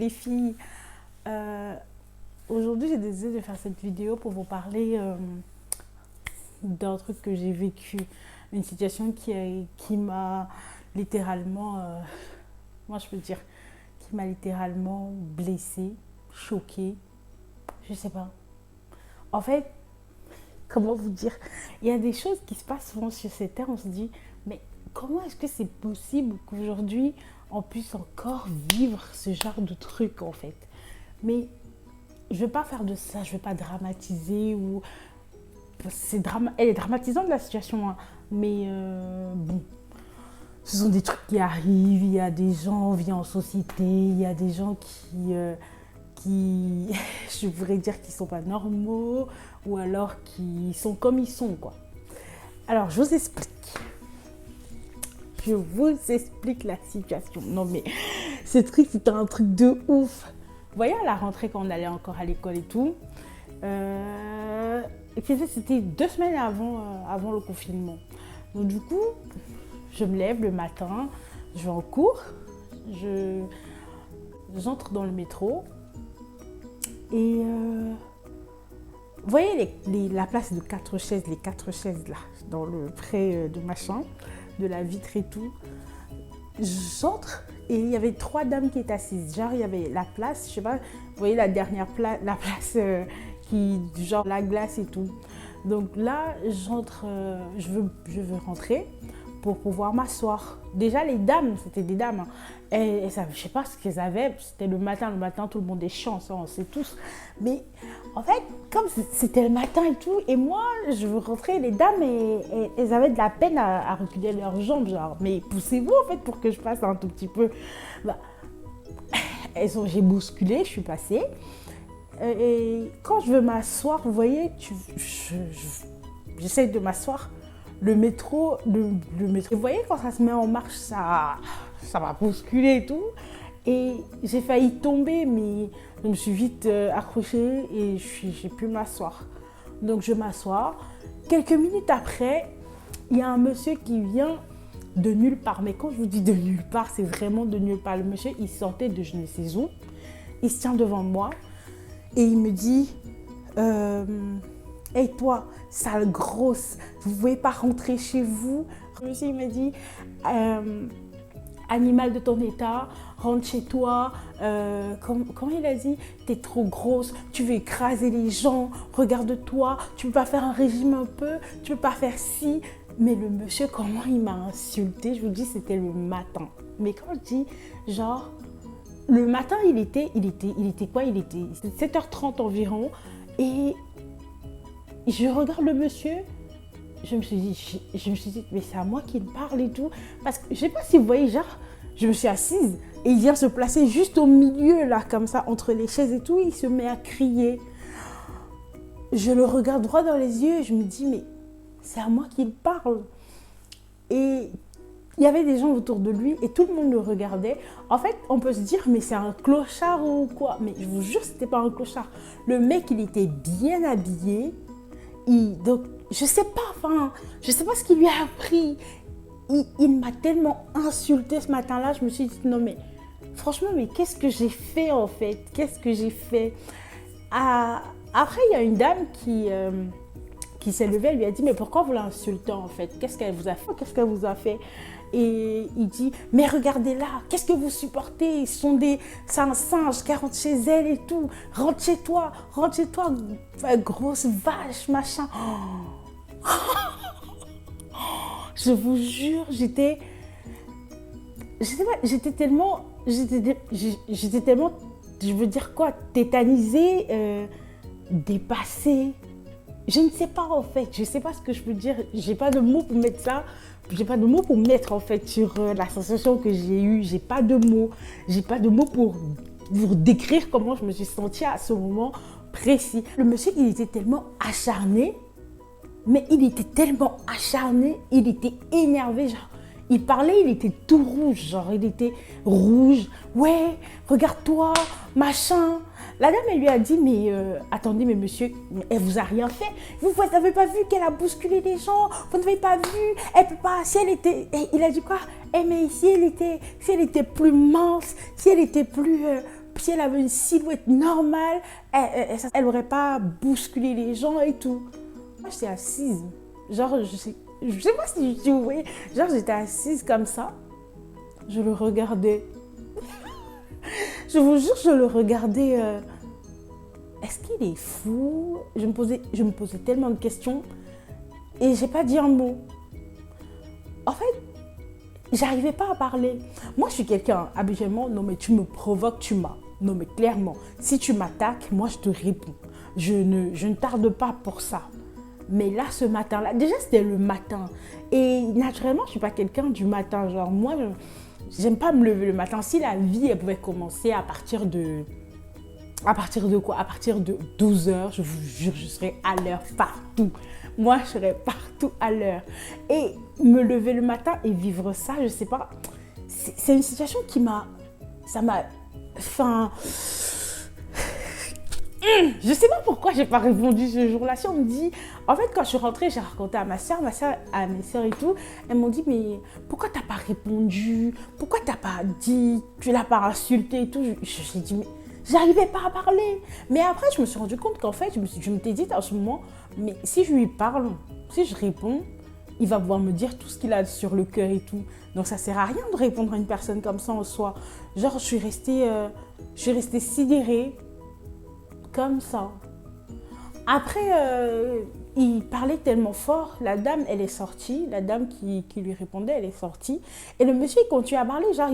les filles. Aujourd'hui, j'ai décidé de faire cette vidéo pour vous parler d'un truc que j'ai vécu. Une situation qui m'a littéralement, moi je peux dire, qui m'a littéralement blessée, choquée. Je sais pas. En fait, comment vous dire, il y a des choses qui se passent souvent sur cette terre, on se dit, mais comment est-ce que c'est possible qu'aujourd'hui on puisse encore vivre ce genre de truc en fait. Mais je ne vais pas faire de ça, je ne vais pas dramatiser ou elle est dramatisante la situation, hein. Mais bon, ce sont des trucs qui arrivent, il y a des gens, on vit en société, il y a des gens qui je voudrais dire qu'ils sont pas normaux ou alors qui sont comme ils sont quoi. Alors je vous explique. Je vous explique la situation. Non mais ce truc c'était un truc de ouf. Vous voyez à la rentrée quand on allait encore à l'école et tout, c'était 2 semaines avant le confinement. Donc du coup, je me lève le matin, je vais en cours, j'entre dans le métro et vous voyez la place de 4 chaises, les 4 chaises là, dans le près de machin, de la vitre et tout. J'entre et il y avait 3 dames qui étaient assises. Genre, il y avait la place, je sais pas, vous voyez la dernière place, la place qui, genre la glace et tout. Donc là, j'entre, je veux rentrer pour pouvoir m'asseoir. Déjà, les dames, c'était des dames. Hein. Et ça, je sais pas ce qu'elles avaient. C'était le matin, tout le monde est chiant, ça, on sait tous. Mais en fait, comme c'était le matin et tout, et moi, je veux rentrer, les dames, elles avaient de la peine à reculer leurs jambes, genre, mais poussez-vous en fait pour que je passe un tout petit peu. Bah, j'ai bousculé, je suis passée. Et quand je veux m'asseoir, vous voyez, j'essaye de m'asseoir. Le métro, vous voyez, quand ça se met en marche, ça m'a bousculé et tout. Et j'ai failli tomber, mais je me suis vite accrochée et j'ai pu m'asseoir. Donc je m'assois. Quelques minutes après, il y a un monsieur qui vient de nulle part. Mais quand je vous dis de nulle part, c'est vraiment de nulle part. Le monsieur, il sortait de je ne sais où. Il se tient devant moi et il me dit... hey toi, sale grosse, vous ne pouvez pas rentrer chez vous. Le monsieur il m'a dit, animal de ton état, rentre chez toi. Comment il a dit, t'es trop grosse, tu veux écraser les gens, regarde-toi, tu peux pas faire un régime un peu, tu peux pas faire ci. Mais le monsieur, comment il m'a insulté, je vous dis, c'était le matin. Mais quand je dis, genre, le matin, il était quoi? Il était 7h30 environ. Et je regarde le monsieur, je me suis dit, mais c'est à moi qu'il parle et tout. Parce que je sais pas si vous voyez, genre, je me suis assise et il vient se placer juste au milieu, là, comme ça, entre les chaises et tout. Il se met à crier. Je le regarde droit dans les yeux et je me dis, mais c'est à moi qu'il parle. Et il y avait des gens autour de lui et tout le monde le regardait. En fait, on peut se dire, mais c'est un clochard ou quoi? Mais je vous jure, c'était pas un clochard. Le mec, il était bien habillé. Donc, je sais pas ce qu'il lui a appris. Il m'a tellement insulté ce matin-là. Je me suis dit, non mais, franchement, mais qu'est-ce que j'ai fait en fait? Qu'est-ce que j'ai fait? Après, il y a une dame qui s'est levée, elle lui a dit, mais pourquoi vous l'insultez en fait? Qu'est-ce qu'elle vous a fait? Qu'est-ce qu'elle vous a fait? Et il dit, mais regardez-la, qu'est-ce que vous supportez? C'est un singe qui rentre chez elle et tout. Rentre chez toi, grosse vache, machin. Je vous jure, j'étais tellement, je veux dire quoi, tétanisée, dépassée. Je ne sais pas en fait, je sais pas ce que je peux dire, j'ai pas de mots pour mettre ça, j'ai pas de mots pour mettre en fait sur la sensation que j'ai eue, j'ai pas de mots pour décrire comment je me suis sentie à ce moment précis. Le monsieur, il était tellement acharné, il était énervé, genre, il parlait, il était tout rouge, genre, il était rouge, ouais, regarde-toi, machin. La dame, elle lui a dit, mais attendez, mais monsieur, elle vous a rien fait. Vous n'avez pas vu qu'elle a bousculé les gens? Vous n'avez pas vu? Elle peut pas, si elle était... Et il a dit quoi? Mais si elle était plus mince, si elle était plus si elle avait une silhouette normale, elle aurait pas bousculé les gens et tout. Moi, j'étais assise. Genre, je sais pas si tu voyais. Genre, j'étais assise comme ça. Je le regardais. Je vous jure, je le regardais. Est-ce qu'il est fou? Je me posais tellement de questions. Et j'ai pas dit un mot. En fait, j'arrivais pas à parler. Moi, je suis quelqu'un, habituellement, non mais tu me provoques, tu m'as. Non mais clairement, si tu m'attaques, moi je te réponds. Je ne tarde pas pour ça. Mais là, ce matin-là, déjà c'était le matin. Et naturellement, je ne suis pas quelqu'un du matin. Genre moi, j'aime pas me lever le matin. Si la vie, elle pouvait commencer à partir de... À partir de quoi? À partir de 12 heures, je vous jure, je serais à l'heure partout. Moi, je serais partout à l'heure. Et me lever le matin et vivre ça, je sais pas. C'est une situation qui m'a... Ça m'a... Enfin... Je sais pas pourquoi j'ai pas répondu ce jour-là. Si on me dit... En fait, quand je suis rentrée, j'ai raconté à ma soeur, à mes soeurs et tout. Elles m'ont dit, mais pourquoi t'as pas répondu? Pourquoi t'as pas dit? Tu l'as pas insulté et tout. J'ai dit, mais... J'arrivais pas à parler. Mais après, je me suis rendu compte qu'en fait, je m'étais dit en ce moment, mais si je lui parle, si je réponds, il va pouvoir me dire tout ce qu'il a sur le cœur et tout. Donc ça sert à rien de répondre à une personne comme ça en soi. Genre, je suis restée sidérée, comme ça. Après, il parlait tellement fort, la dame, elle est sortie, la dame qui lui répondait, elle est sortie. Et le monsieur, il continue à parler, genre,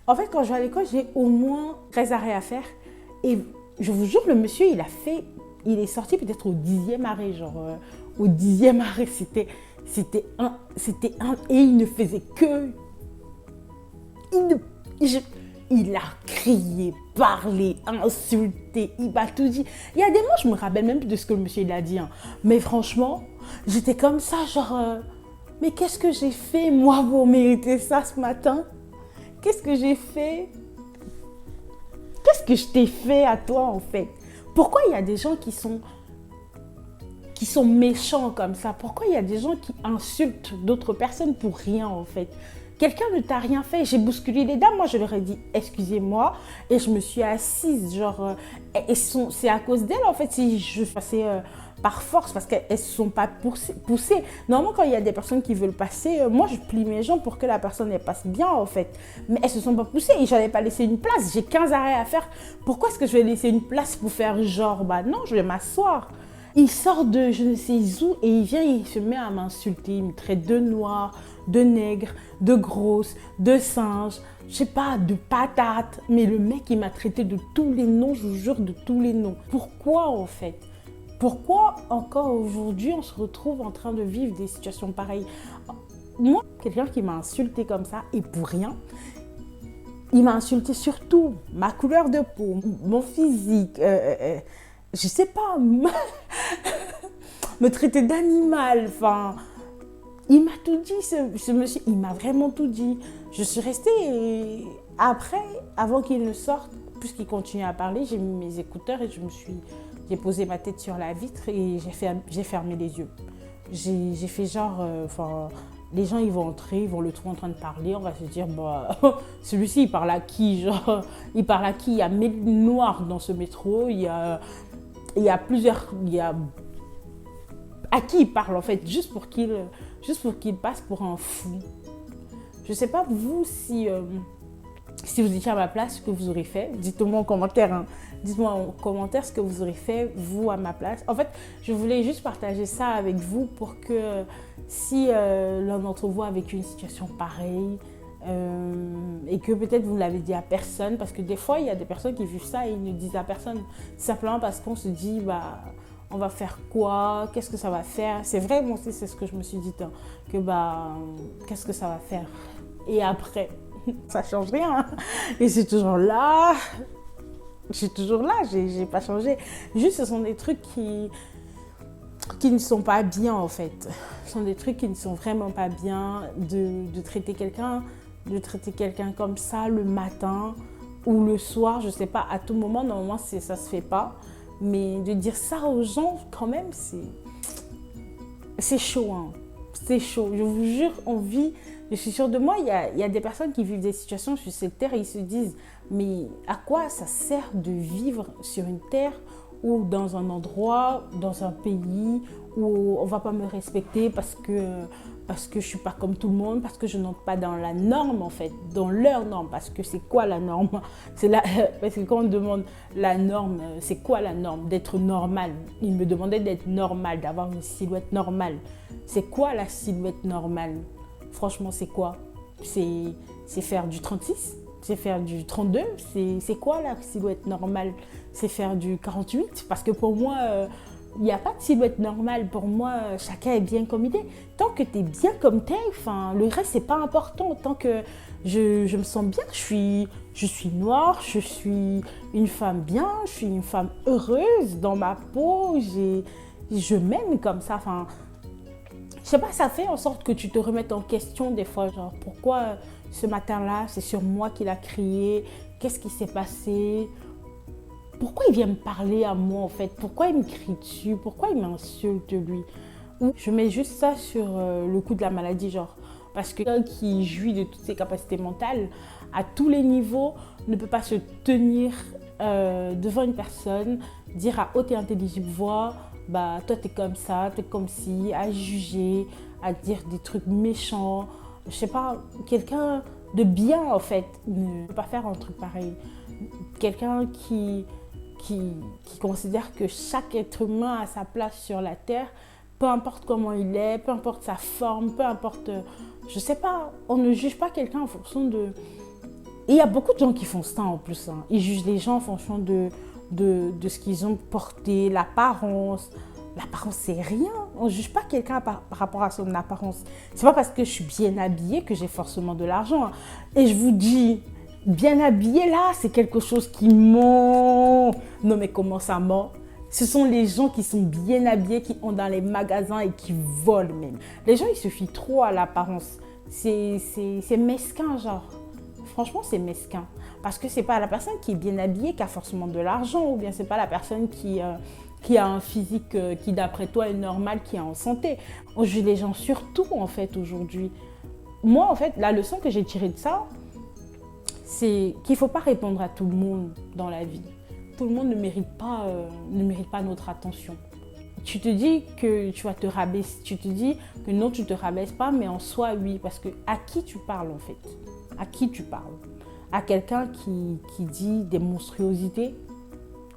en fait, quand je vais à l'école, j'ai au moins 13 arrêts à faire. Et je vous jure, le monsieur, il est sorti peut-être au 10e arrêt, genre, au 10e arrêt, c'était un, et il ne faisait que, il a crié, parlé, insulté, il m'a tout dit. Il y a des mots, je me rappelle même plus de ce que le monsieur il a dit. Hein. Mais franchement, j'étais comme ça, genre, mais qu'est-ce que j'ai fait, moi, pour mériter ça ce matin? Qu'est-ce que j'ai fait? Qu'est-ce que je t'ai fait à toi, en fait? Pourquoi il y a des gens qui sont méchants comme ça? Pourquoi il y a des gens qui insultent d'autres personnes pour rien, en fait? Quelqu'un ne t'a rien fait. J'ai bousculé les dames. Moi, je leur ai dit excusez-moi. Et je me suis assise. Genre, c'est à cause d'elles, en fait, si je passais par force. Parce qu'elles ne se sont pas poussées. Normalement, quand il y a des personnes qui veulent passer, moi, je plie mes jambes pour que la personne elle passe bien, en fait. Mais elles ne se sont pas poussées. Et je n'avais pas laissé une place. J'ai 15 arrêts à faire. Pourquoi est-ce que je vais laisser une place pour faire genre, bah non, je vais m'asseoir. Il sort de je ne sais où et il vient, il se met à m'insulter. Il me traite de noir, de nègre, de grosse, de singe, je sais pas, de patate. Mais le mec, il m'a traité de tous les noms, je vous jure, de tous les noms. Pourquoi en fait? Pourquoi encore aujourd'hui, on se retrouve en train de vivre des situations pareilles? Moi, quelqu'un qui m'a insulté comme ça, et pour rien, il m'a insulté surtout ma couleur de peau, mon physique, je sais pas, me traiter d'animal, enfin, il m'a tout dit, ce monsieur, il m'a vraiment tout dit. Je suis restée et après, avant qu'il ne sorte, puisqu'il continuait à parler, j'ai mis mes écouteurs et j'ai posé ma tête sur la vitre et j'ai fermé les yeux. J'ai fait genre, les gens ils vont entrer, ils vont le trouver en train de parler, on va se dire, bah, celui-ci il parle à qui? Genre, il parle à qui? Il y a 1000 noirs dans ce métro, il y a à qui il parle en fait, juste pour qu'il passe pour un fou. Je sais pas vous si vous étiez à ma place, ce que vous aurez fait. Dites-moi en commentaire, hein. Dites-moi en commentaire ce que vous aurez fait, vous, à ma place. En fait, je voulais juste partager ça avec vous pour que si l'un d'entre vous a vécu une situation pareille et que peut-être vous ne l'avez dit à personne, parce que des fois, il y a des personnes qui vivent ça et ils ne disent à personne, simplement parce qu'on se dit, bah, on va faire quoi? Qu'est-ce que ça va faire? C'est vrai, moi aussi, c'est ce que je me suis dit, hein, que bah, qu'est-ce que ça va faire? Et après, ça change rien. Et c'est toujours là. Je suis toujours là, j'ai pas changé. Juste, ce sont des trucs qui ne sont pas bien, en fait. Ce sont des trucs qui ne sont vraiment pas bien de traiter quelqu'un comme ça le matin ou le soir, je sais pas, à tout moment. Normalement, ça se fait pas. Mais de dire ça aux gens, quand même, c'est chaud, hein. c'est chaud. Je vous jure, on vit, je suis sûre de moi, il y a des personnes qui vivent des situations sur cette terre et ils se disent, mais à quoi ça sert de vivre sur une terre ou dans un endroit, dans un pays où on ne va pas me respecter parce que je ne suis pas comme tout le monde, parce que je n'entre pas dans la norme en fait, dans leur norme. Parce que c'est quoi la norme? Parce que quand on demande la norme, c'est quoi la norme? D'être normal. Ils me demandaient d'être normal, d'avoir une silhouette normale. C'est quoi la silhouette normale? Franchement, c'est quoi? C'est faire du 36? C'est faire du 32? C'est quoi la silhouette normale? C'est faire du 48? Parce que pour moi, il n'y a pas de silhouette normale. Pour moi, chacun est bien comme il est. Tant que tu es bien comme tu es, le reste, c'est pas important. Tant que je me sens bien, je suis noire, je suis une femme bien, je suis une femme heureuse dans ma peau, je m'aime comme ça. Je sais pas, ça fait en sorte que tu te remettes en question des fois. Genre, pourquoi ce matin-là, c'est sur moi qu'il a crié? Qu'est-ce qui s'est passé? Pourquoi il vient me parler à moi en fait? Pourquoi il me crie dessus? Pourquoi il m'insulte lui? Ou je mets juste ça sur le coup de la maladie, genre. Parce que quelqu'un qui jouit de toutes ses capacités mentales, à tous les niveaux, ne peut pas se tenir devant une personne, dire à haute et intelligible voix, bah toi t'es comme ça, t'es comme ci, à juger, à dire des trucs méchants. Je sais pas, quelqu'un de bien en fait ne peut pas faire un truc pareil. Quelqu'un qui considère que chaque être humain a sa place sur la terre, peu importe comment il est, peu importe sa forme, peu importe, je sais pas, on ne juge pas quelqu'un en fonction de... Et il y a beaucoup de gens qui font ça en plus, hein. Ils jugent les gens en fonction de ce qu'ils ont porté, l'apparence. L'apparence, c'est rien. On ne juge pas quelqu'un par rapport à son apparence. C'est pas parce que je suis bien habillée que j'ai forcément de l'argent, hein. Et je vous dis... Bien habillé là, c'est quelque chose qui ment. Non mais comment ça ment? Ce sont les gens qui sont bien habillés, qui ont dans les magasins et qui volent même. Les gens, ils se fient trop à l'apparence. C'est mesquin genre. Franchement, c'est mesquin. Parce que c'est pas la personne qui est bien habillée qui a forcément de l'argent, ou bien c'est pas la personne qui a un physique qui d'après toi est normal, qui est en santé. On juge les gens surtout en fait aujourd'hui. Moi en fait, la leçon que j'ai tirée de ça, c'est qu'il ne faut pas répondre à tout le monde dans la vie. Tout le monde ne mérite pas notre attention. Tu te dis que tu vas te rabaisser, tu te dis que non, tu ne te rabaisses pas, mais en soi, oui. Parce que à qui tu parles en fait? À qui tu parles? À quelqu'un qui dit des monstruosités?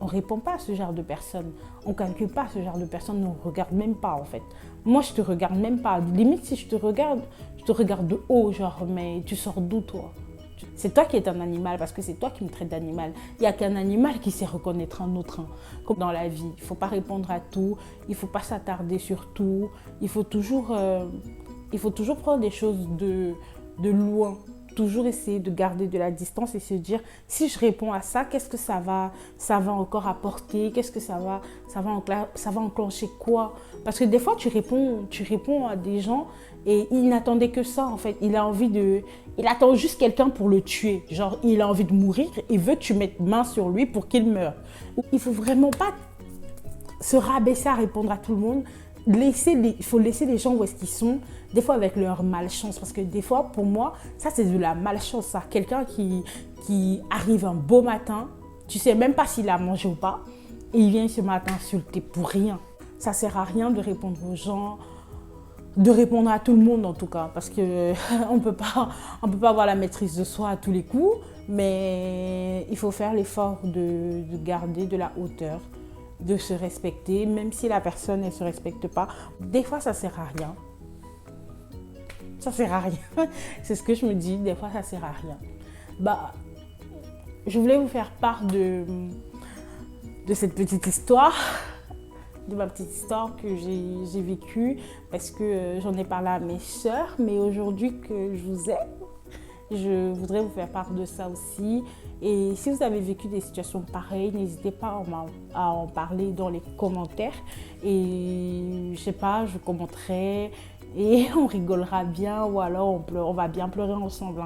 On ne répond pas à ce genre de personnes. On ne calcule pas ce genre de personnes, on ne regarde même pas en fait. Moi, je ne te regarde même pas. Limite, si je te regarde de haut, genre, mais tu sors d'où toi? C'est toi qui es un animal, parce que c'est toi qui me traites d'animal. Il n'y a qu'un animal qui sait reconnaître un autre. Comme dans la vie, il ne faut pas répondre à tout, il ne faut pas s'attarder sur tout, il faut toujours prendre des choses de loin. Toujours essayer de garder de la distance et se dire, si je réponds à ça, qu'est-ce que ça va encore apporter? Qu'est-ce que ça va enclencher quoi? Parce que des fois, tu réponds à des gens et il n'attendait que ça en fait. Il attend juste quelqu'un pour le tuer. Genre, il a envie de mourir et veut que tu mettes main sur lui pour qu'il meure. Il ne faut vraiment pas se rabaisser à répondre à tout le monde. Il faut laisser les gens où est-ce qu'ils sont, des fois avec leur malchance. Parce que des fois, pour moi, ça c'est de la malchance. Ça. Quelqu'un qui arrive un beau matin, tu ne sais même pas s'il a mangé ou pas, et il vient ce matin insulter pour rien. Ça ne sert à rien de répondre aux gens, de répondre à tout le monde en tout cas. Parce qu'on ne peut pas avoir la maîtrise de soi à tous les coups, mais il faut faire l'effort de garder de la hauteur, de se respecter, même si la personne ne se respecte pas. Des fois, ça ne sert à rien. Ça ne sert à rien. C'est ce que je me dis, des fois, ça ne sert à rien. Je voulais vous faire part de cette petite histoire, de ma petite histoire que j'ai vécue, parce que j'en ai parlé à mes sœurs, mais aujourd'hui que je vous aime, je voudrais vous faire part de ça aussi. Et si vous avez vécu des situations pareilles, n'hésitez pas à en parler dans les commentaires. Et je sais pas, je commenterai et on rigolera bien, ou alors on va bien pleurer ensemble,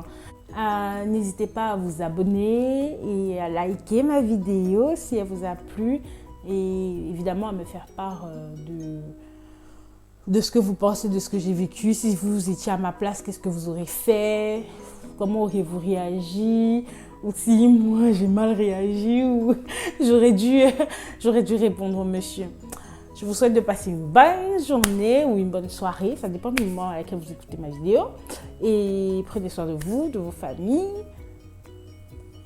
hein. N'hésitez pas à vous abonner et à liker ma vidéo si elle vous a plu. Et évidemment à me faire part de ce que vous pensez de ce que j'ai vécu. Si vous étiez à ma place, qu'est-ce que vous aurez fait? Comment auriez-vous réagi? Ou si moi j'ai mal réagi ou j'aurais dû répondre au monsieur. Je vous souhaite de passer une bonne journée ou une bonne soirée. Ça dépend du moment à laquelle vous écoutez ma vidéo. Et prenez soin de vous, de vos familles.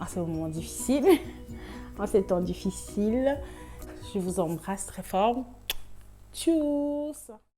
En ces moments difficiles, en ces temps difficiles. Je vous embrasse très fort. Tchuss!